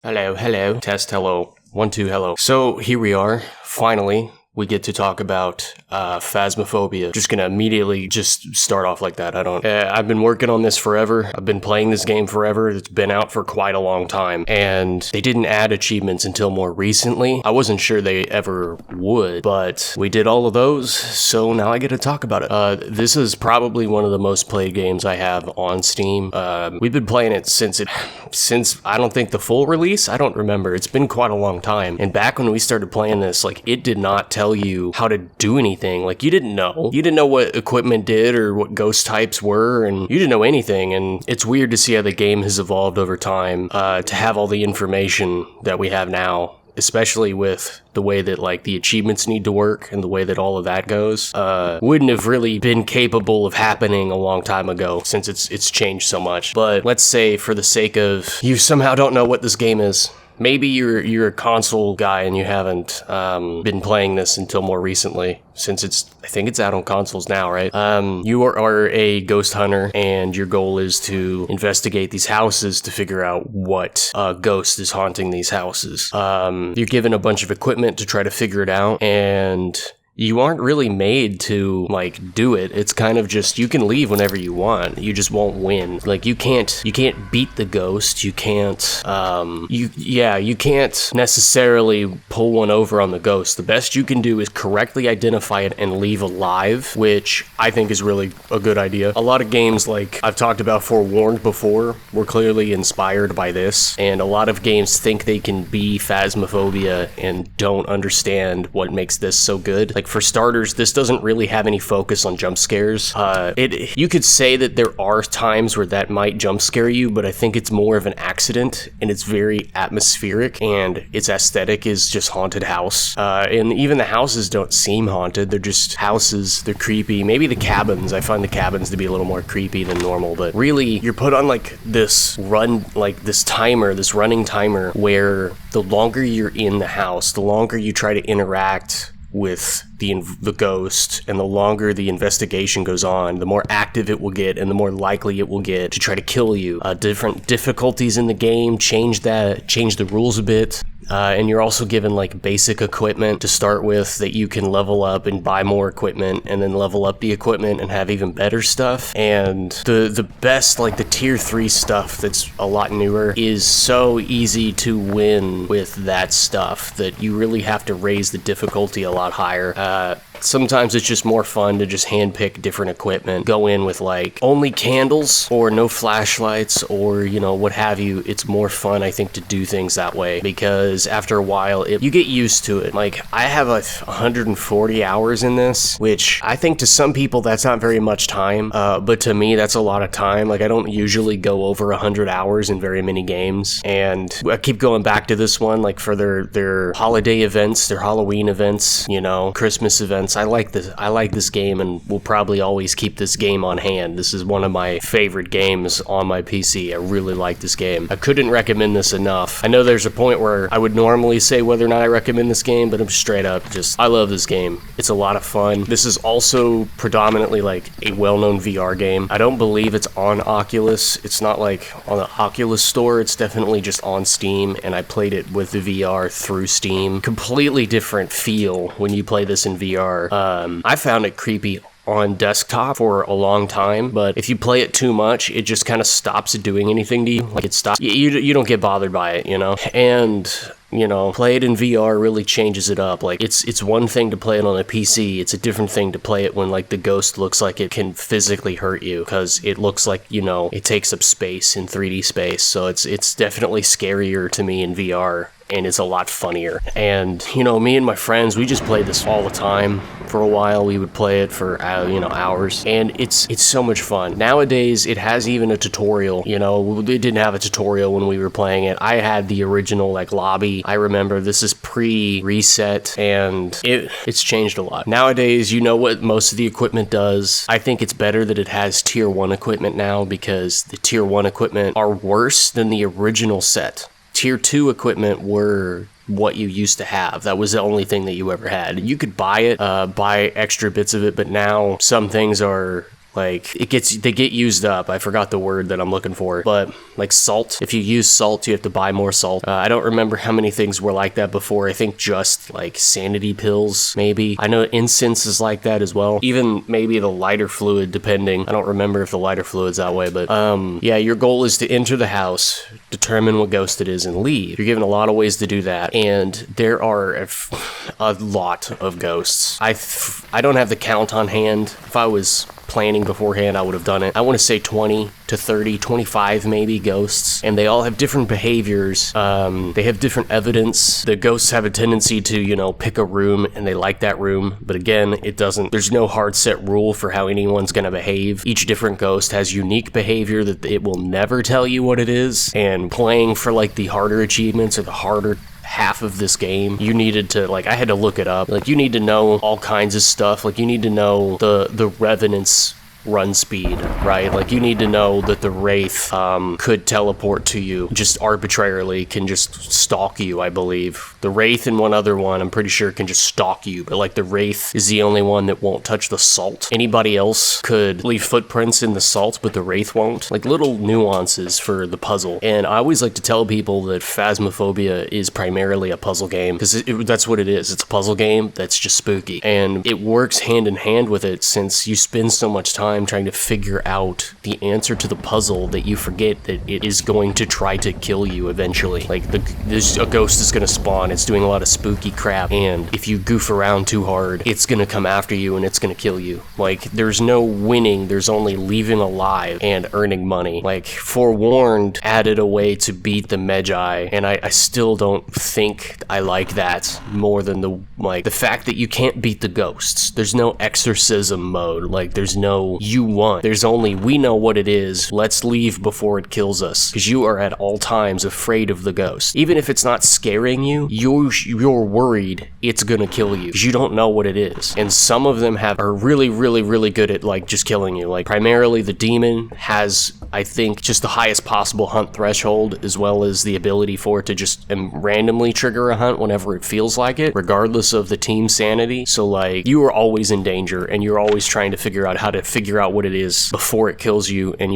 Hello, hello. Test, hello. 1, 2, hello. So here we are. Finally, we get to talk about Phasmophobia. Just gonna immediately just start off like that. I've been working on this forever. I've been playing this game forever. It's been out for quite a long time. And they didn't add achievements until more recently. I wasn't sure they ever would, but we did all of those, so now I get to talk about it. This is probably one of the most played games I have on Steam. We've been playing it since I don't think the full release. I don't remember. It's been quite a long time. And back when we started playing this, like, it did not tell you how to do anything. Like, you didn't know. You didn't know what equipment did or what ghost types were, and you didn't know anything. And it's weird to see how the game has evolved over time to have all the information that we have now, especially with the way that, like, the achievements need to work and the way that all of that goes. Wouldn't have really been capable of happening a long time ago since it's changed so much. But let's say, for the sake of you somehow don't know what this game is, maybe you're a console guy and you haven't been playing this until more recently, since I think it's out on consoles now, right? You are a ghost hunter, and your goal is to investigate these houses to figure out what ghost is haunting these houses. You're given a bunch of equipment to try to figure it out, and you aren't really made to, like, do it. It's kind of just, you can leave whenever you want. You just won't win. Like, you can't beat the ghost. You can't, you can't necessarily pull one over on the ghost. The best you can do is correctly identify it and leave alive, which I think is really a good idea. A lot of games, like I've talked about Forewarned before, were clearly inspired by this, and a lot of games think they can be Phasmophobia and don't understand what makes this so good. Like, for starters, this doesn't really have any focus on jump scares. You could say that there are times where that might jump scare you, but I think it's more of an accident, and it's very atmospheric, and its aesthetic is just haunted house. And even the houses don't seem haunted. They're just houses. They're creepy. Maybe the cabins. I find the cabins to be a little more creepy than normal, but really, you're put on, like, this running timer, where the longer you're in the house, the longer you try to interact with the ghost, and the longer the investigation goes on, the more active it will get, and the more likely it will get to try to kill you. Different difficulties in the game change the rules a bit. And you're also given, like, basic equipment to start with that you can level up and buy more equipment, and then level up the equipment and have even better stuff. And the best, like, the tier 3 stuff that's a lot newer is so easy to win with that stuff that you really have to raise the difficulty a lot higher. Sometimes it's just more fun to just handpick different equipment, go in with, like, only candles or no flashlights or, what have you. It's more fun, I think, to do things that way, because after a while, you get used to it. Like, I have 140 hours in this, which I think to some people that's not very much time, but to me, that's a lot of time. Like, I don't usually go over 100 hours in very many games, and I keep going back to this one, like, for their holiday events, their Halloween events, Christmas events. I like this game, and will probably always keep this game on hand. This is one of my favorite games on my PC. I really like this game. I couldn't recommend this enough. I know there's a point where I would normally say whether or not I recommend this game, but I'm straight up I love this game. It's a lot of fun. This is also predominantly, like, a well-known VR game. I don't believe it's on Oculus. It's not, like, on the Oculus store. It's definitely just on Steam, and I played it with the VR through Steam. Completely different feel when you play this in VR. I found it creepy on desktop for a long time, but if you play it too much, it just kind of stops doing anything to you. Like, it stops. You don't get bothered by it, And play it in VR really changes it up. Like, it's one thing to play it on a PC. It's a different thing to play it when, like, the ghost looks like it can physically hurt you, because it looks like, it takes up space in 3D space. So it's definitely scarier to me in VR, and it's a lot funnier. And, me and my friends, we just played this all the time. For a while, we would play it for, hours, and it's so much fun. Nowadays, it has even a tutorial. It didn't have a tutorial when we were playing it. I had the original, like, lobby. I remember this is pre-reset, and it's changed a lot. Nowadays, what most of the equipment does. I think it's better that it has tier 1 equipment now, because the tier 1 equipment are worse than the original set. Tier 2 equipment were what you used to have. That was the only thing that you ever had. You could buy it, buy extra bits of it, but now some things are Like, they get used up. I forgot the word that I'm looking for. But, like, salt. If you use salt, you have to buy more salt. I don't remember how many things were like that before. I think just, like, sanity pills, maybe. I know incense is like that as well. Even maybe the lighter fluid, depending. I don't remember if the lighter fluid's that way. But, yeah, your goal is to enter the house, determine what ghost it is, and leave. You're given a lot of ways to do that. And there are a lot of ghosts. I don't have the count on hand. If I was planning beforehand, I would have done it. I want to say 20 to 30, 25 maybe ghosts, and they all have different behaviors. They have different evidence. The ghosts have a tendency to, you know, pick a room, and they like that room, but again, there's no hard set rule for how anyone's gonna behave. Each different ghost has unique behavior that it will never tell you what it is, and playing for like the harder achievements or the harder half of this game, you needed to, like, I had to look it up. Like, you need to know all kinds of stuff. Like, you need to know the Revenant's run speed, right? Like, you need to know that the Wraith could teleport to you just arbitrarily, can just stalk you, I believe. The Wraith and one other one, I'm pretty sure, can just stalk you, but like the Wraith is the only one that won't touch the salt. Anybody else could leave footprints in the salt, but the Wraith won't. Like, little nuances for the puzzle. And I always like to tell people that Phasmophobia is primarily a puzzle game, because that's what it is. It's a puzzle game that's just spooky. And it works hand in hand with it, since you spend so much time trying to figure out the answer to the puzzle that you forget that it is going to try to kill you eventually. Like, there's a ghost is going to spawn, it's doing a lot of spooky crap, and if you goof around too hard, it's going to come after you and it's going to kill you. Like, there's no winning, there's only leaving alive and earning money. Like, Forewarned added a way to beat the Magi, and I still don't think I like that more than the fact that you can't beat the ghosts. There's no exorcism mode. Like, there's no you won. There's only, we know what it is, let's leave before it kills us, because you are at all times afraid of the ghost. Even if it's not scaring you, you're worried it's gonna kill you, because you don't know what it is. And some of them are really, really, really good at, like, just killing you. Like, primarily the demon has, I think, just the highest possible hunt threshold, as well as the ability for it to just randomly trigger a hunt whenever it feels like it, regardless of the team's sanity. So, like, you are always in danger, and you're always trying to figure out how to figure out what it is before it kills you, and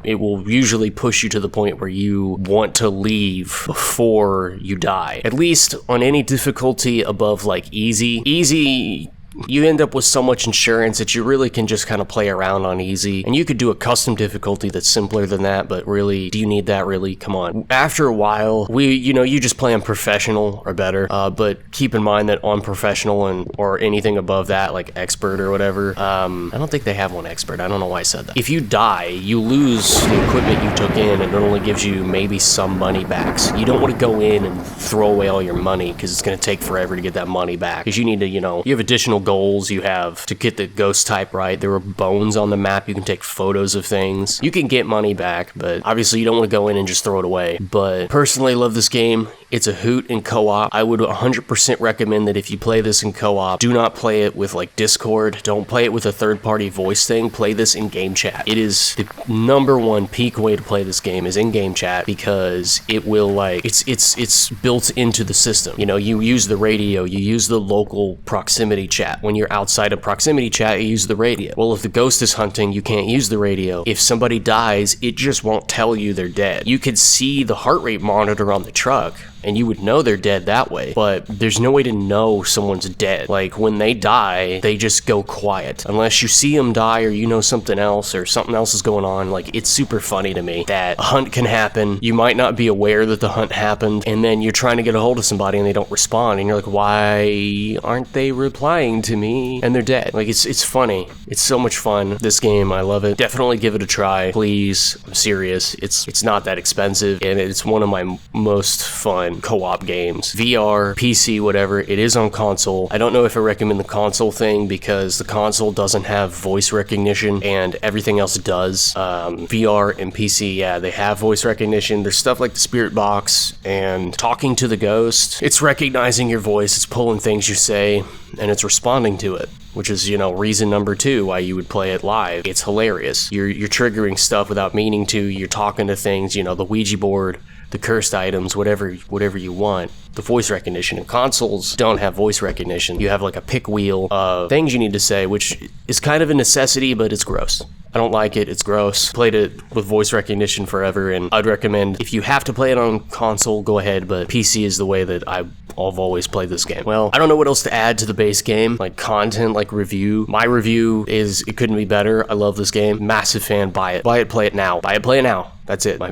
it will usually push you to the point where you want to leave before you die. At least on any difficulty above, like, easy, you end up with so much insurance that you really can just kind of play around on easy. And you could do a custom difficulty that's simpler than that, but really, do you need that really? Come on. After a while, you just play on professional or better, but keep in mind that on professional or anything above that, like expert or whatever, I don't think they have one expert. I don't know why I said that. If you die, you lose the equipment you took in, and it only gives you maybe some money back. So you don't want to go in and throw away all your money, because it's going to take forever to get that money back. Because you need to, you have additional goals you have to get the ghost type right. There are bones on the map. You can take photos of things. You can get money back, but obviously you don't want to go in and just throw it away. But personally, I love this game. It's a hoot in co-op. I would 100% recommend that if you play this in co-op, do not play it with, like, Discord. Don't play it with a third-party voice thing. Play this in game chat. It is the number one peak way to play this game is in game chat, because it will, like, it's built into the system. You use the radio, you use the local proximity chat. When you're outside of proximity chat, you use the radio. Well, if the ghost is hunting, you can't use the radio. If somebody dies, it just won't tell you they're dead. You could see the heart rate monitor on the truck, and you would know they're dead that way, but there's no way to know someone's dead. Like, when they die, they just go quiet. Unless you see them die, or something else, or something else is going on. Like, it's super funny to me that a hunt can happen, you might not be aware that the hunt happened, and then you're trying to get a hold of somebody and they don't respond, and you're like, why aren't they replying to me? And they're dead. Like, it's funny. It's so much fun. This game, I love it. Definitely give it a try, please. I'm serious. It's not that expensive, and it's one of my most fun co-op games. VR, PC, whatever, it is on console. I don't know if I recommend the console thing, because the console doesn't have voice recognition and everything else does. VR and PC, yeah, they have voice recognition. There's stuff like the spirit box and talking to the ghost. It's recognizing your voice, it's pulling things you say, and it's responding to it, which is, reason number 2 why you would play it live. It's hilarious. You're triggering stuff without meaning to. You're talking to things, the Ouija board the cursed items, whatever you want. The voice recognition in consoles don't have voice recognition. You have like a pick wheel of things you need to say, which is kind of a necessity, but it's gross. I don't like it. It's gross. Played it with voice recognition forever, and I'd recommend if you have to play it on console, go ahead, but PC is the way that I've always played this game. Well, I don't know what else to add to the base game, like content, like review. My review is it couldn't be better. I love this game. Massive fan. Buy it. Buy it, play it now. Buy it, play it now. That's it.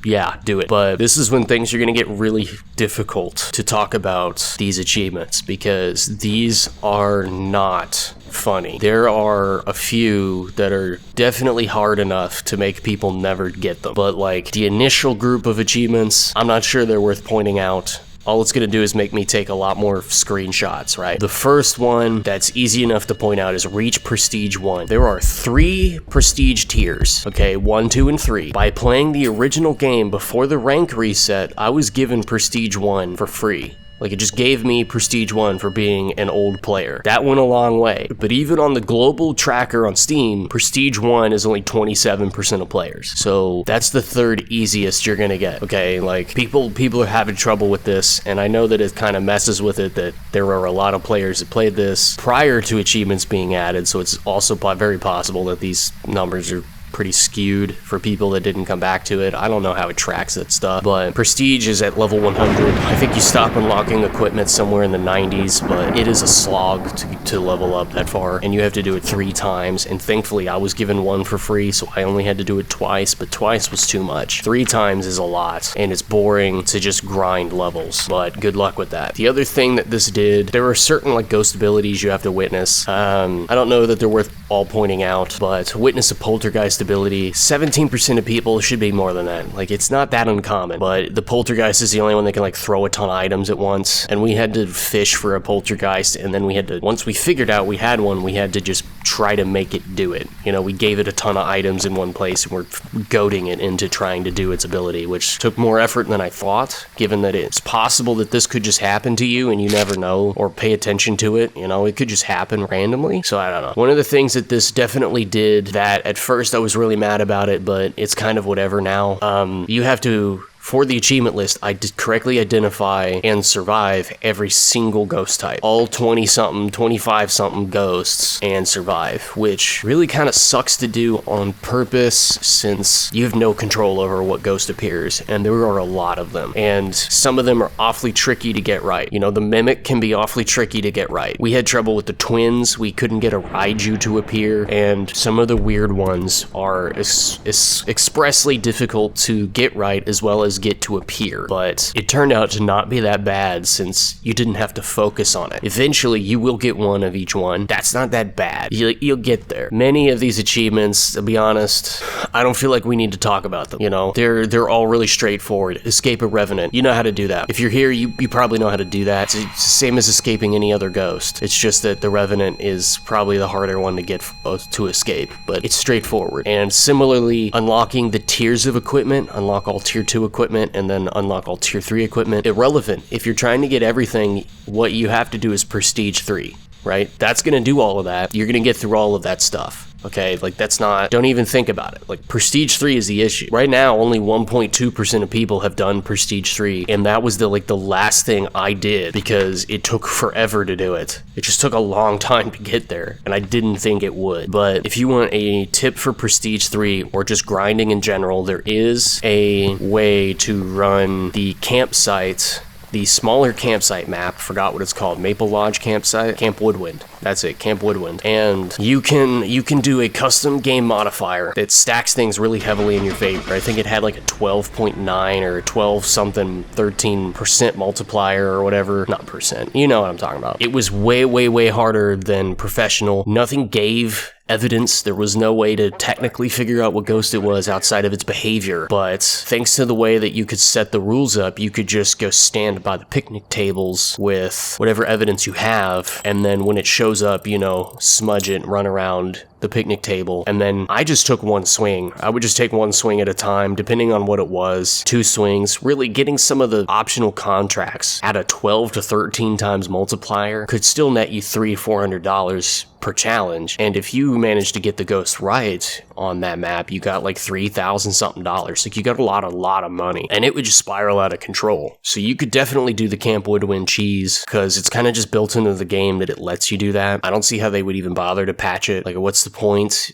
Yeah, do it. But this is when things are going to get really difficult to talk about these achievements, because these are not funny. There are a few that are definitely hard enough to make people never get them. But like the initial group of achievements, I'm not sure they're worth pointing out. All it's going to do is make me take a lot more screenshots, right? The first one that's easy enough to point out is reach Prestige 1. There are 3 Prestige tiers, okay? 1, 2, and 3. By playing the original game before the rank reset, I was given Prestige 1 for free. Like, it just gave me Prestige 1 for being an old player. That went a long way. But even on the global tracker on Steam, Prestige 1 is only 27% of players. So that's the 3rd easiest you're gonna get, okay? Like, people are having trouble with this, and I know that it kind of messes with it that there are a lot of players that played this prior to achievements being added, so it's also very possible that these numbers are pretty skewed for people that didn't come back to it. I don't know how it tracks that stuff, but Prestige is at level 100. I think you stop unlocking equipment somewhere in the 90s, but it is a slog to level up that far, and you have to do it 3 times, and thankfully I was given 1 for free, so I only had to do it twice, but twice was too much. 3 times is a lot, and it's boring to just grind levels, but good luck with that. The other thing that this did, there are certain like ghost abilities you have to witness. I don't know that they're worth all pointing out, but witness a poltergeist ability, 17% of people should be more than that. Like, it's not that uncommon, but the poltergeist is the only one that can like throw a ton of items at once, and we had to fish for a poltergeist, and then we had to, once we figured out we had one, we had to just try to make it do it. You know, we gave it a ton of items in one place, and we're goading it into trying to do its ability, which took more effort than I thought, given that it's possible that this could just happen to you and you never know or pay attention to it. You know, it could just happen randomly. So I don't know. One of the things that this definitely did that at first I was really mad about it, but it's kind of whatever now. You have to, for the achievement list, I did correctly identify and survive every single ghost type. All 20-something, 25-something ghosts and survive, which really kind of sucks to do on purpose since you have no control over what ghost appears, and there are a lot of them. And some of them are awfully tricky to get right. You know, the Mimic can be awfully tricky to get right. We had trouble with the twins. We couldn't get a Raiju to appear, and some of the weird ones are expressly difficult to get right as well as get to appear, but it turned out to not be that bad since you didn't have to focus on it. Eventually you will get one of each one. That's not that bad. You'll get there. Many of these achievements, to be honest, I don't feel like we need to talk about them. You know, they're all really straightforward. Escape a revenant, you know how to do that. If you're here, you probably know how to do that. It's the same as escaping any other ghost. It's just that the revenant is probably the harder one to get to escape, but it's straightforward. And similarly, unlocking the tiers of equipment, unlock all tier 2 equipment, and then unlock all tier 3 equipment. Irrelevant. If you're trying to get everything, what you have to do is Prestige 3, right? That's gonna do all of that. You're gonna get through all of that stuff. Okay, like that's not, don't even think about it. Like Prestige 3 is the issue. Right now, only 1.2% of people have done Prestige 3, and that was the last thing I did because it took forever to do it. It just took a long time to get there, and I didn't think it would. But if you want a tip for Prestige 3 or just grinding in general, there is a way to run the campsite, the smaller campsite map, forgot what it's called, Maple Lodge campsite, Camp Woodwind. That's it, Camp Woodwind. And you can do a custom game modifier that stacks things really heavily in your favor. I think it had like a 12.9 or 12 something 13% multiplier or whatever. Not percent. You know what I'm talking about. It was way harder than professional. Nothing gave evidence. There was no way to technically figure out what ghost it was outside of its behavior, but thanks to the way that you could set the rules up, you could just go stand by the picnic tables with whatever evidence you have, and then when it shows up, you know, smudge it, run around the picnic table, and then I just took one swing. I would just take one swing at a time, depending on what it was. 2 swings, really getting some of the optional contracts at a 12 to 13 times multiplier could still net you $300-400 per challenge. And if you manage to get the ghost right on that map, you got like $3,000 something. Like, you got a lot of money, and it would just spiral out of control. So you could definitely do the Camp Woodwind cheese, because it's kind of just built into the game that it lets you do that. I don't see how they would even bother to patch it. Like, what's the point?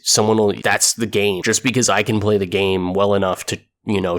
That's the game. Just because I can play the game well enough to,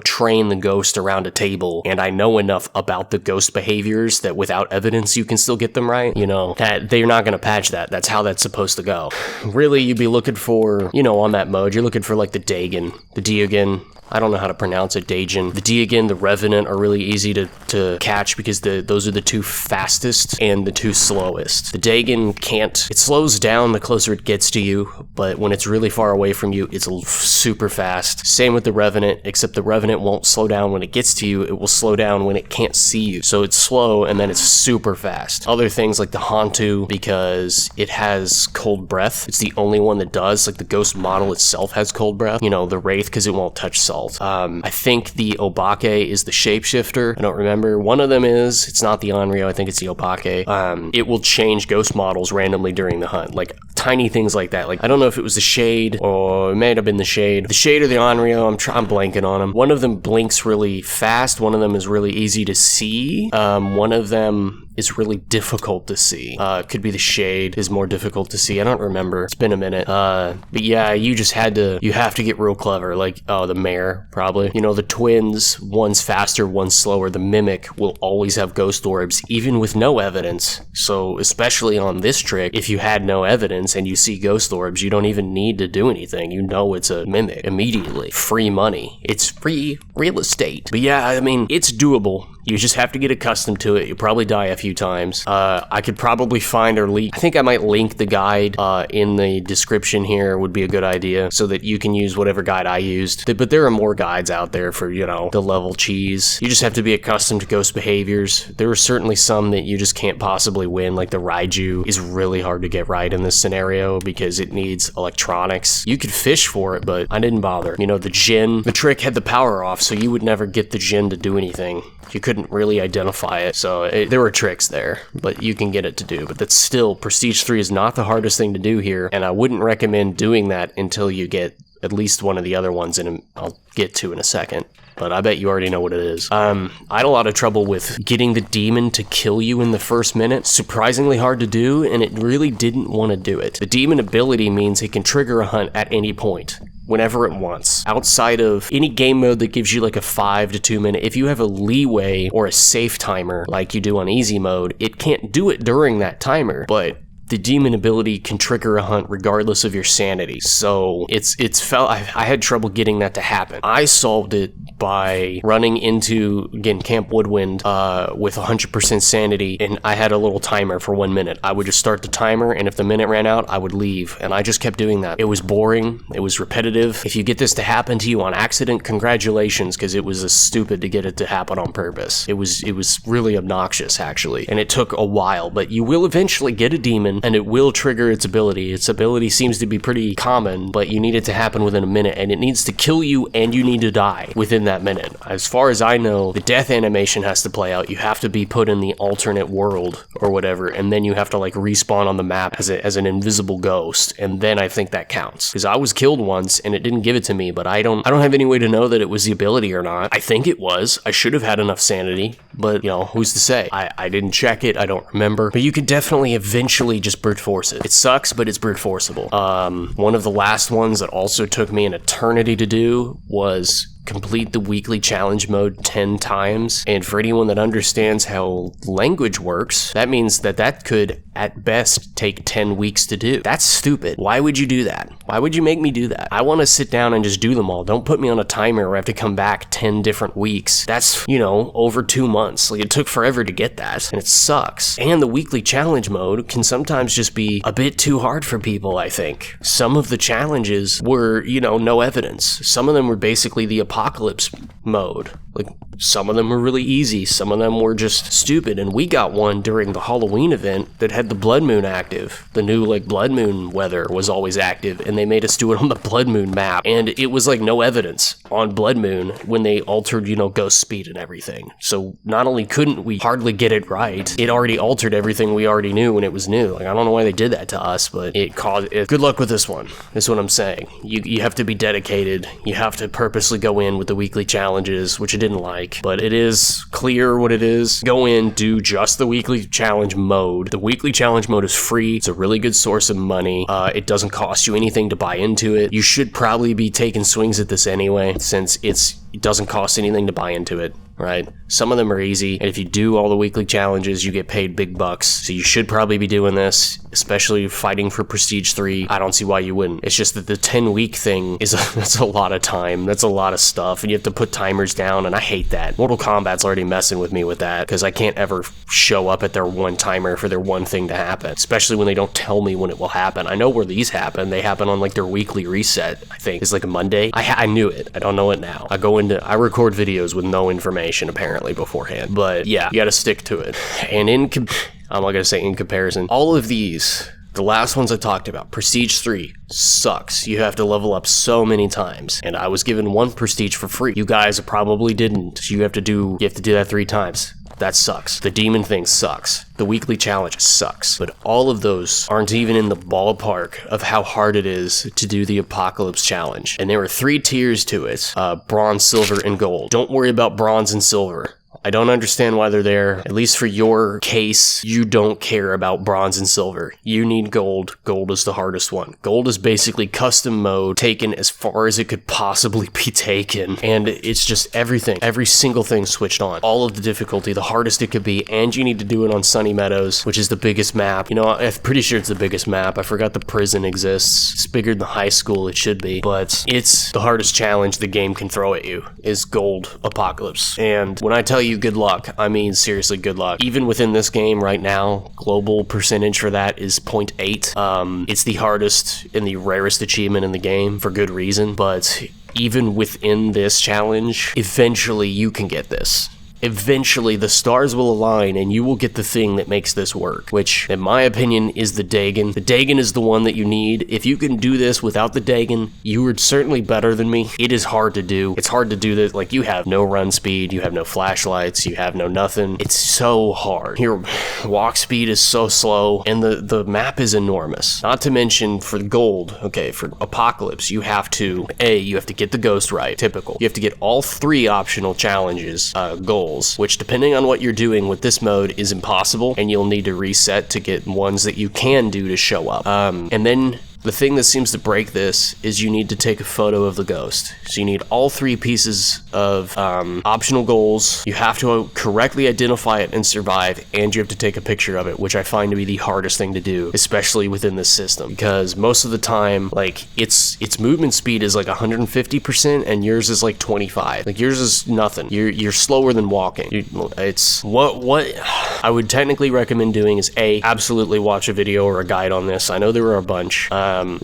train the ghost around a table, and I know enough about the ghost behaviors that without evidence you can still get them right, that they're not going to patch that. That's how that's supposed to go. Really, you'd be looking for, on that mode, you're looking for like the Dagon, the Diogen. I don't know how to pronounce it, Dagon. The Diogen, the Revenant are really easy to catch because those are the 2 fastest and the 2 slowest. The Dagon it slows down the closer it gets to you, but when it's really far away from you, it's super fast. Same with the Revenant, except the Revenant won't slow down when it gets to you, it will slow down when it can't see you. So it's slow and then it's super fast. Other things like the Hantu, because it has cold breath. It's the only one that does. Like, the ghost model itself has cold breath. The Wraith, because it won't touch salt. I think the Obake is the shapeshifter. I don't remember. One of them is. It's not the Onryo. I think it's the Obake. It will change ghost models randomly during the hunt. Like, tiny things like that. Like, I don't know if it was the Shade, or it may have been the Shade. The Shade or the Onryo, I'm blanking on them. One of them blinks really fast. One of them is really easy to see. One of them is really difficult to see. It could be the Shade is more difficult to see. I don't remember. It's been a minute. But yeah, you have to get real clever. Like, the Mare, probably. The twins, one's faster, one's slower. The Mimic will always have ghost orbs, even with no evidence. So, especially on this trick, if you had no evidence and you see ghost orbs, you don't even need to do anything. It's a Mimic immediately. Free money. It's free real estate. But yeah, it's doable. You just have to get accustomed to it. You'll probably die a few times. I could probably find or link. I think I might link the guide in the description here would be a good idea, so that you can use whatever guide I used. But there are more guides out there for, the level cheese. You just have to be accustomed to ghost behaviors. There are certainly some that you just can't possibly win, like the Raiju is really hard to get right in this scenario because it needs electronics. You could fish for it, but I didn't bother. The Jinn, the trick had the power off, so you would never get the Jinn to do anything. You couldn't really identify it, so there were tricks there, but you can get it to do. But that's still, Prestige 3 is not the hardest thing to do here, and I wouldn't recommend doing that until you get at least one of the other ones, and I'll get to in a second. But I bet you already know what it is. I had a lot of trouble with getting the demon to kill you in the first minute. Surprisingly hard to do, and it really didn't want to do it. The demon ability means it can trigger a hunt at any point, whenever it wants. Outside of any game mode that gives you like a 5 to 2 minute, if you have a leeway or a safe timer like you do on easy mode, it can't do it during that timer, but the demon ability can trigger a hunt regardless of your sanity. So I had trouble getting that to happen. I solved it by running into, again, Camp Woodwind with 100% sanity, and I had a little timer for 1 minute. I would just start the timer, and if the minute ran out, I would leave, and I just kept doing that. It was boring. It was repetitive. If you get this to happen to you on accident, congratulations, because it was stupid to get it to happen on purpose. It was really obnoxious, actually, and it took a while, but you will eventually get a demon, and it will trigger its ability. Its ability seems to be pretty common, but you need it to happen within a minute, and it needs to kill you, and you need to die within that minute. As far as I know, the death animation has to play out. You have to be put in the alternate world or whatever, and then you have to like respawn on the map as an invisible ghost, and then I think that counts. Because I was killed once, and it didn't give it to me, but I don't have any way to know that it was the ability or not. I think it was. I should have had enough sanity, but who's to say? I didn't check it. I don't remember. But you could definitely eventually just brute force it. It sucks, but it's brute forceable. One of the last ones that also took me an eternity to do was complete the weekly challenge mode 10 times. And for anyone that understands how language works, that means that could at best take 10 weeks to do. That's stupid. Why would you do that? Why would you make me do that? I want to sit down and just do them all. Don't put me on a timer where I have to come back 10 different weeks. That's, over 2 months. Like, it took forever to get that, and it sucks. And the weekly challenge mode can sometimes just be a bit too hard for people, I think. Some of the challenges were, no evidence. Some of them were basically the apocalypse mode. Like, some of them were really easy, some of them were just stupid, and we got one during the Halloween event that had the blood moon active. The new, like, blood moon weather was always active, and they made us do it on the blood moon map, and it was, like, no evidence on blood moon when they altered, you know, ghost speed and everything. So not only couldn't we hardly get it right, it already altered everything we already knew when it was new. Like, I don't know why they did that to us, but it caused it. Good luck with this one, is what I'm saying. You have to be dedicated, you have to purposely go in with the weekly challenges, which I didn't like, but it is clear what it is. Go in, do just the weekly challenge mode. The weekly challenge mode is free. It's a really good source of money. It doesn't cost you anything to buy into it. You should probably be taking swings at this anyway, since it doesn't cost anything to buy into it, right? Some of them are easy, and if you do all the weekly challenges, you get paid big bucks. So you should probably be doing this, especially fighting for Prestige 3. I don't see why you wouldn't. It's just that the 10-week thing that's a lot of time. That's a lot of stuff, and you have to put timers down, and I hate that. Mortal Kombat's already messing with me with that, because I can't ever show up at their one timer for their one thing to happen, especially when they don't tell me when it will happen. I know where these happen. They happen on, like, their weekly reset, I think. It's like a Monday. I knew it. I don't know it now. I record videos with no information, apparently, beforehand. But yeah, you gotta stick to it. And I'm not gonna say in comparison, all of these, the last ones I talked about, Prestige 3 sucks. You have to level up so many times, and I was given one Prestige for free. You guys probably didn't. You have to do that 3 times. That sucks. The demon thing sucks. The weekly challenge sucks. But all of those aren't even in the ballpark of how hard it is to do the Apocalypse Challenge. And there are 3 tiers to it. Bronze, silver, and gold. Don't worry about bronze and silver. I don't understand why they're there. At least for your case, you don't care about bronze and silver. You need gold. Gold is the hardest one. Gold is basically custom mode taken as far as it could possibly be taken. And it's just everything. Every single thing switched on. All of the difficulty, the hardest it could be. And you need to do it on Sunny Meadows, which is the biggest map. You know, I'm pretty sure it's the biggest map. I forgot the prison exists. It's bigger than high school. It should be. But it's the hardest challenge the game can throw at you is Gold Apocalypse. And when I tell you good luck, I mean seriously good luck. Even within this game right now, global percentage for that is 0.8. It's the hardest and the rarest achievement in the game for good reason, but even within this challenge, eventually you can get this. Eventually, the stars will align and you will get the thing that makes this work, which, in my opinion, is the Dagon. The Dagon is the one that you need. If you can do this without the Dagon, you are certainly better than me. It is hard to do. It's hard to do this. Like, you have no run speed, you have no flashlights, you have no nothing. It's so hard. Your walk speed is so slow, and the map is enormous. Not to mention, for gold, okay, for Apocalypse, you have to get the ghost right, typical. You have to get all 3 optional challenges, gold, which, depending on what you're doing with this mode, is impossible, and you'll need to reset to get ones that you can do to show up. And then the thing that seems to break this is you need to take a photo of the ghost. So you need all 3 pieces of optional goals. You have to correctly identify it and survive, and you have to take a picture of it, which I find to be the hardest thing to do, especially within this system, because most of the time, like, its movement speed is like 150%, and yours is like 25. Like, yours is nothing. You're slower than walking. It's what I would technically recommend doing is absolutely watch a video or a guide on this. I know there were a bunch.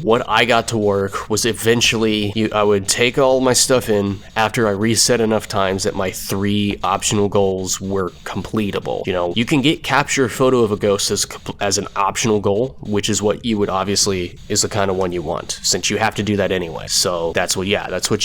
What I got to work was eventually I would take all my stuff in after I reset enough times that my 3 optional goals were completable. You know, you can capture a photo of a ghost as an optional goal, which is what you would obviously is the kind of one you want, since you have to do that anyway. So that's what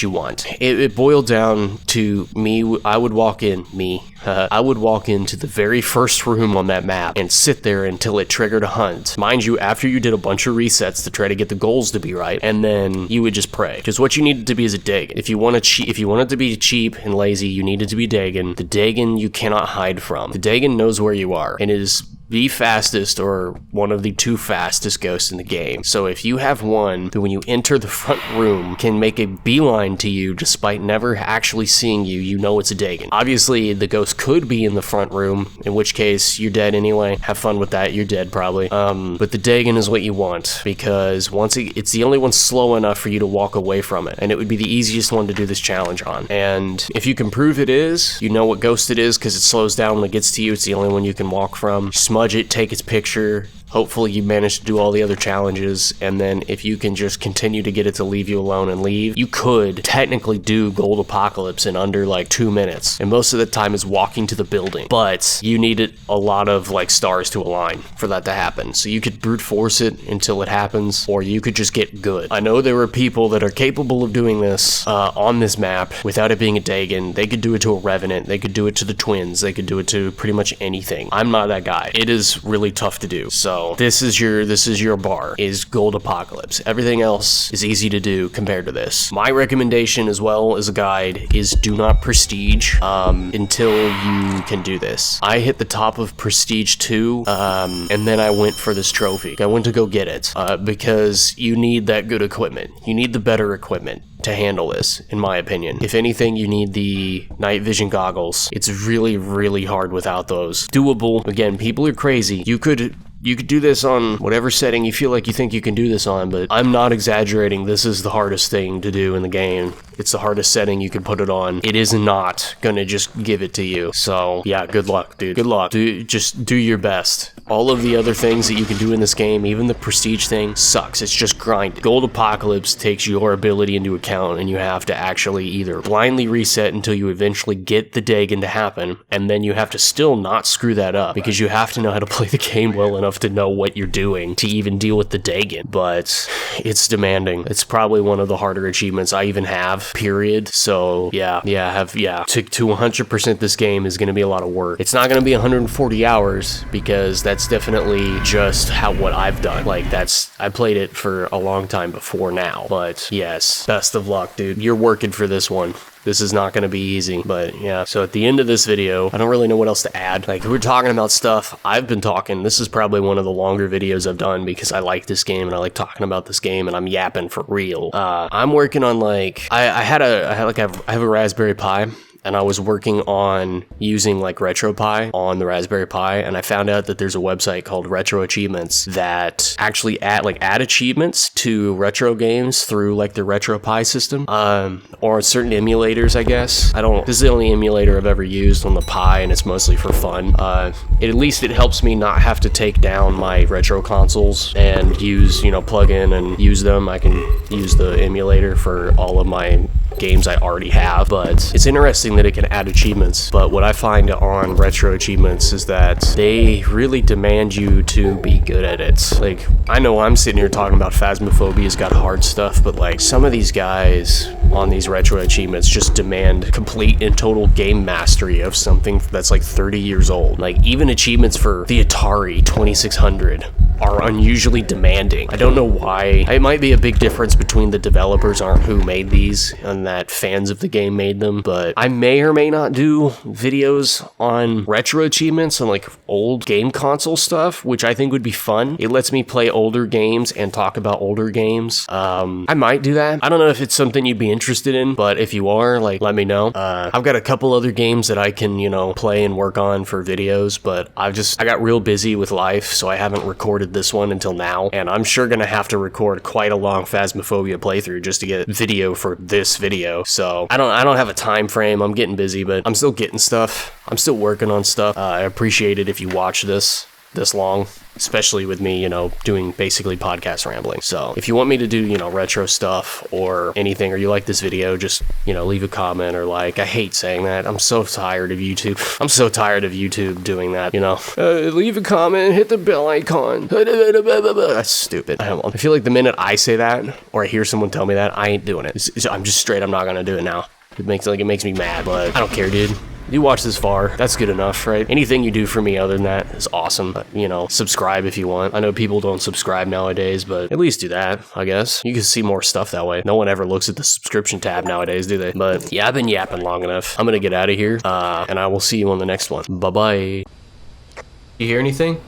you want. It boiled down to me. I would walk into the very first room on that map and sit there until it triggered a hunt. Mind you, after you did a bunch of resets to try to get the goals to be right, and then you would just pray. Because what you needed to be is a Dagon. If you wanted to be cheap and lazy, you needed to be Dagon. The Dagon you cannot hide from. The Dagon knows where you are, and it is the fastest or one of the 2 fastest ghosts in the game. So if you have one that when you enter the front room can make a beeline to you despite never actually seeing you, you know it's a Dagon. Obviously, the ghost could be in the front room, in which case you're dead anyway. Have fun with that, you're dead probably. But the Dagon is what you want, because once it's the only one slow enough for you to walk away from it, and it would be the easiest one to do this challenge on. And if you can prove it is, you know what ghost it is because it slows down when it gets to you. It's the only one you can walk from. Smudge it, take its picture, Hopefully you manage to do all the other challenges, and then if you can just continue to get it to leave you alone and leave, you could technically do Gold Apocalypse in under like 2 minutes, and most of the time is walking to the building, but you needed a lot of like stars to align for that to happen. So you could brute force it until it happens, or you could just get good. I know there are people that are capable of doing this on this map without it being a Dagon. They could do it to a Revenant, they could do it to the Twins, they could do it to pretty much anything. I'm not that guy. It is really tough to do. So this is your bar, is Gold Apocalypse. Everything else is easy to do compared to this. My recommendation as well as a guide is do not prestige until you can do this. I hit the top of prestige 2 and then I went for this trophy. I went to go get it because you need that good equipment. You need the better equipment to handle this, in my opinion. If anything, you need the night vision goggles. It's really, really hard without those. Doable. Again, people are crazy. You could do this on whatever setting you feel like you think you can do this on, but I'm not exaggerating. This is the hardest thing to do in the game. It's the hardest setting you can put it on. It is not gonna just give it to you. So yeah, good luck, dude. Good luck. Just do your best. All of the other things that you can do in this game, even the prestige thing, sucks. It's just grind. Gold Apocalypse takes your ability into account, and you have to actually either blindly reset until you eventually get the Dagon to happen, and then you have to still not screw that up, because you have to know how to play the game well enough to know what you're doing to even deal with the Dagon. But it's demanding. It's probably one of the harder achievements I even have, period. So yeah, to 100% this game is going to be a lot of work. It's not going to be 140 hours, because that's definitely just what I've done. Like, I played it for a long time before now. But yes, best of luck, dude. You're working for this one. This is not going to be easy, but yeah. So at the end of this video, I don't really know what else to add. Like, we're talking about stuff. I've been talking. This is probably one of the longer videos I've done because I like this game and I like talking about this game and I'm yapping for real. I'm working on like, I have a Raspberry Pi. And I was working on using like RetroPie on the Raspberry Pi, and I found out that there's a website called Retro Achievements that actually add achievements to retro games through like the RetroPie system, or certain emulators, I guess. This is the only emulator I've ever used on the Pi, and it's mostly for fun. At least it helps me not have to take down my retro consoles and use, plug in and use them. I can use the emulator for all of my games I already have, but it's interesting that it can add achievements. But what I find on Retro Achievements is that they really demand you to be good at it. Like, I know I'm sitting here talking about Phasmophobia's got hard stuff, but like some of these guys on these Retro Achievements just demand complete and total game mastery of something that's like 30 years old. Like, even achievements for the Atari 2600 are unusually demanding. I don't know why. It might be a big difference between the developers who made these and that fans of the game made them, but I may or may not do videos on retro achievements and like old game console stuff, which I think would be fun. It lets me play older games and talk about older games. I might do that. I don't know if it's something you'd be interested in, but if you are, like, let me know. I've got a couple other games that I can, play and work on for videos, but I got real busy with life, so I haven't recorded this one until now, and I'm sure gonna have to record quite a long Phasmophobia playthrough just to get video for this video. So I don't have a time frame. I'm getting busy, but I'm still getting stuff. I'm still working on stuff. I appreciate it if you watch this long, especially with me, doing basically podcast rambling. So if you want me to do, retro stuff or anything, or you like this video, just, leave a comment or like. I hate saying that. I'm so tired of YouTube. I'm so tired of YouTube doing that, leave a comment, hit the bell icon. That's stupid. I feel like the minute I say that, or I hear someone tell me that, I ain't doing it. I'm just straight, I'm not gonna do it now. It makes me mad, but I don't care, dude. You watch this far, that's good enough, right? Anything you do for me other than that is awesome. But, subscribe if you want. I know people don't subscribe nowadays, but at least do that, I guess. You can see more stuff that way. No one ever looks at the subscription tab nowadays, do they? But yeah, I've been yapping long enough. I'm gonna get out of here, and I will see you on the next one. Bye-bye. You hear anything?